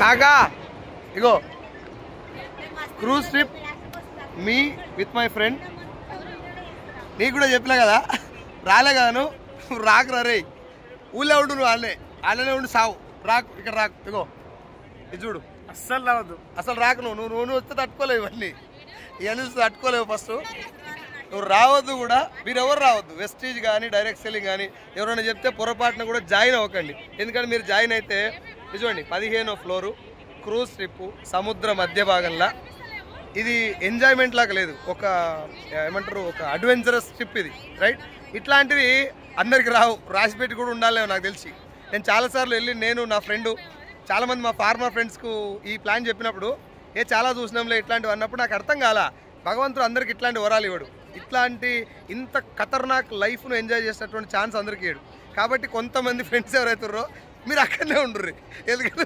కాకా ఇగో cruise trip me with my friend. నీకు కూడా చెప్పినా కదా రాలే కదా నువ్వు రాకురా రే. ఊళ్ళో ఉండు నువ్వు, వాళ్ళనే ఉండి సావు. రాకు ఇక్కడ రాకు. ఇగో ఇది చూడు, అస్సలు రావద్దు, అసలు రాకు. నువ్వు వస్తే తట్టుకోలేవు ఇవన్నీ, ఇవన్నీ తట్టుకోలేవు. ఫస్ట్ నువ్వు రావద్దు కూడా, మీరు ఎవరు రావద్దు. వెస్టీజ్ కానీ డైరెక్ట్ సెల్లింగ్ కానీ ఎవరైనా చెప్తే పొరపాటున కూడా జాయిన్ అవ్వకండి. ఎందుకంటే మీరు జాయిన్ అయితే చూడండి 15వ ఫ్లోరు, క్రూజ్ ట్రిప్, సముద్ర మధ్య భాగంలో. ఇది ఎంజాయ్మెంట్ లాగా లేదు, ఒక ఏమంటారు ఒక అడ్వెంచరస్ ట్రిప్ ఇది, రైట్. ఇట్లాంటివి అందరికి రావు, రాసిపెట్టి కూడా ఉండాలేమో నాకు తెలిసి. నేను చాలాసార్లు వెళ్ళి, నేను నా ఫ్రెండు చాలామంది మా ఫార్మర్ ఫ్రెండ్స్కు ఈ ప్లాన్ చెప్పినప్పుడు చాలా చూసినాంలే ఇట్లాంటివి అన్నప్పుడు నాకు అర్థం కాల. భగవంతుడు అందరికి ఇట్లాంటి వరాలు ఇవ్వడు, ఇట్లాంటి ఇంత ఖతర్నాక్ లైఫ్ను ఎంజాయ్ చేసేటటువంటి ఛాన్స్ అందరికీ ఇవ్వడు. కాబట్టి కొంతమంది ఫ్రెండ్స్ ఎవరైతున్నారో మీరు అక్కడనే ఉండుర్రి. ఎందుకంటే